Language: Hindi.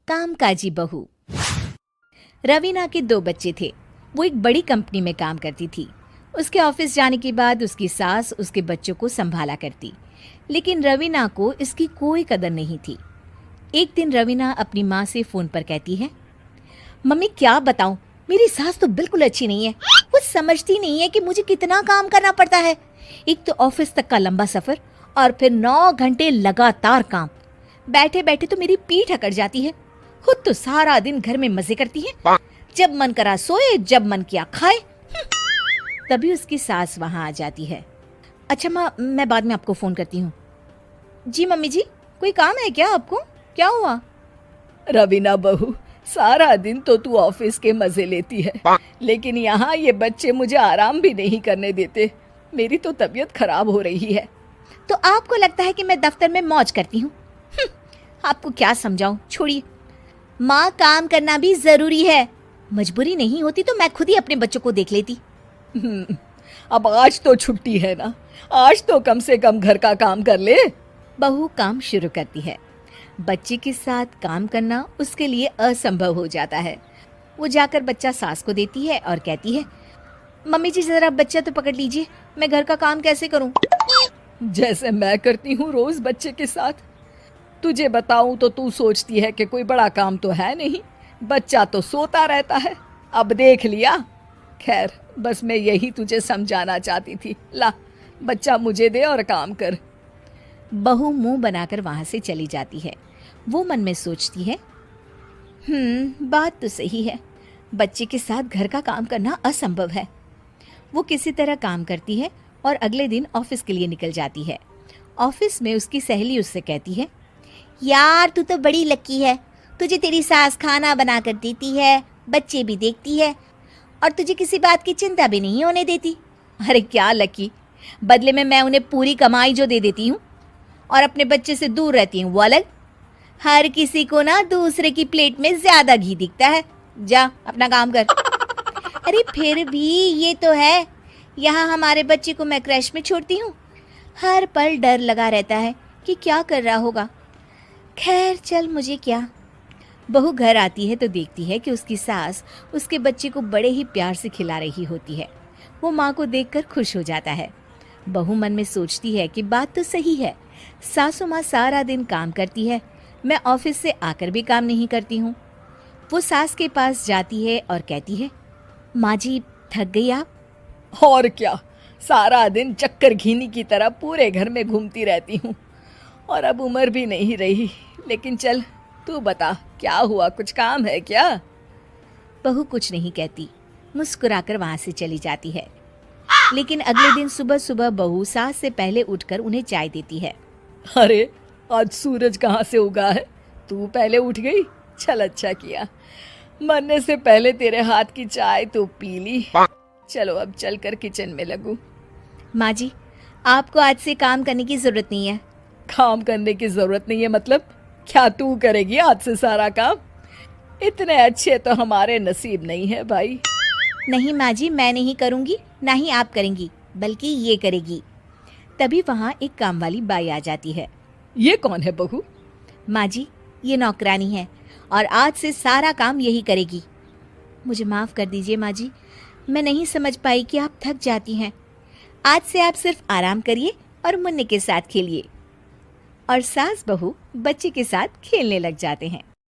कामकाजी बहू। रवीना के 2 बच्चे थे। वो एक बड़ी कंपनी में काम करती थी। उसके ऑफिस जाने के बाद उसकी सास उसके बच्चों को संभाला करती, लेकिन रवीना को इसकी कोई कदर नहीं थी। एक दिन रवीना अपनी माँ से फ़ोन पर कहती है, मम्मी क्या बताऊं, मेरी सास तो बिल्कुल अच्छी नहीं है। वो समझती नहीं है कि मुझे कितना काम करना पड़ता है। एक तो ऑफिस तक का लंबा सफ़र और फिर 9 घंटे लगातार काम। बैठे बैठे तो मेरी पीठ अकड़ जाती है। खुद तो सारा दिन घर में मजे करती है, जब मन करा सोए, जब मन किया खाए। तभी उसकी सास वहां आ जाती है। अच्छा माँ, मैं बाद में आपको फोन करती हूँ। जी मम्मी जी, कोई काम है क्या आपको? क्या हुआ? रवीना बहू, सारा दिन तो तू ऑफिस के मजे लेती है, लेकिन यहाँ ये बच्चे मुझे आराम भी नहीं करने देते। मेरी तो तबीयत खराब हो रही है। तो आपको लगता है कि मैं दफ्तर में मौज करती हूँ? आपको क्या समझाऊं, छोड़िए। माँ, काम करना भी जरूरी है। मजबूरी नहीं होती तो मैं खुद ही अपने बच्चों को देख लेती। अब आज तो छुट्टी है ना, आज तो कम से कम घर का काम कर ले। बहू काम शुरू करती है। बच्चे के साथ काम करना उसके लिए असंभव हो जाता है। वो जाकर बच्चा सास को देती है और कहती है, मम्मी जी जरा बच्चा तो पकड़ लीजिए, मैं घर का काम कैसे करूं? जैसे मैं करती हूँ रोज बच्चे के साथ। तुझे बताऊं तो तू सोचती है कि कोई बड़ा काम तो है नहीं, बच्चा तो सोता रहता है। अब देख लिया। खैर, बस मैं यही तुझे समझाना चाहती थी। ला, बच्चा मुझे दे और काम कर। बहू मुंह बनाकर वहां से चली जाती है। वो मन में सोचती है, बात तो सही है, बच्चे के साथ घर का काम करना असंभव है। वो किसी तरह काम करती है और अगले दिन ऑफिस के लिए निकल जाती है। ऑफिस में उसकी सहेली उससे कहती है, यार तू तो बड़ी लकी है, तुझे तेरी सास खाना बना कर देती है, बच्चे भी देखती है और तुझे किसी बात की चिंता भी नहीं होने देती। अरे क्या लकी, बदले में मैं उन्हें पूरी कमाई जो दे देती हूँ और अपने बच्चे से दूर रहती हूँ वो अलग। हर किसी को ना दूसरे की प्लेट में ज्यादा घी दिखता है। जा अपना काम कर। अरे फिर भी ये तो है, यहाँ हमारे बच्चे को मैं क्रैश में छोड़ती हूँ, हर पल डर लगा रहता है कि क्या कर रहा होगा। खैर चल, मुझे क्या। बहू घर आती है तो देखती है कि उसकी सास उसके बच्चे को बड़े ही प्यार से खिला रही होती है। वो माँ को देखकर खुश हो जाता है। बहू मन में सोचती है कि बात तो सही है, सासू माँ सारा दिन काम करती है, मैं ऑफिस से आकर भी काम नहीं करती हूँ। वो सास के पास जाती है और कहती है, माँ जी थक गई आप? और क्या, सारा दिन चक्कर घीनी की तरह पूरे घर में घूमती रहती हूँ और अब उम्र भी नहीं रही। लेकिन चल तू बता, क्या हुआ, कुछ काम है क्या? बहू कुछ नहीं कहती, मुस्कुराकर वहां से चली जाती है। लेकिन अगले दिन सुबह सुबह बहू सास से पहले उठकर उन्हें चाय देती है। अरे आज सूरज कहाँ से उगा है, तू पहले उठ गई। चल अच्छा किया, मरने से पहले तेरे हाथ की चाय तो पी ली। चलो अब चलकर किचन में लगूं। माँ जी, आपको आज से काम करने की जरूरत नहीं है। काम करने की जरूरत नहीं है मतलब? क्या तू करेगी आज से सारा काम? इतने अच्छे तो हमारे नसीब नहीं है भाई। नहीं माँ जी, मैं नहीं करूँगी, ना ही आप करेंगी, बल्कि ये करेगी। तभी वहाँ एक काम वाली बाई आ जाती है। ये कौन है बहू? माँ जी, ये नौकरानी है और आज से सारा काम यही करेगी। मुझे माफ़ कर दीजिए माँ जी, मैं नहीं समझ पाई कि आप थक जाती हैं। आज से आप सिर्फ आराम करिए और मुन्ने के साथ खेलिए। और सास बहू बच्चे के साथ खेलने लग जाते हैं।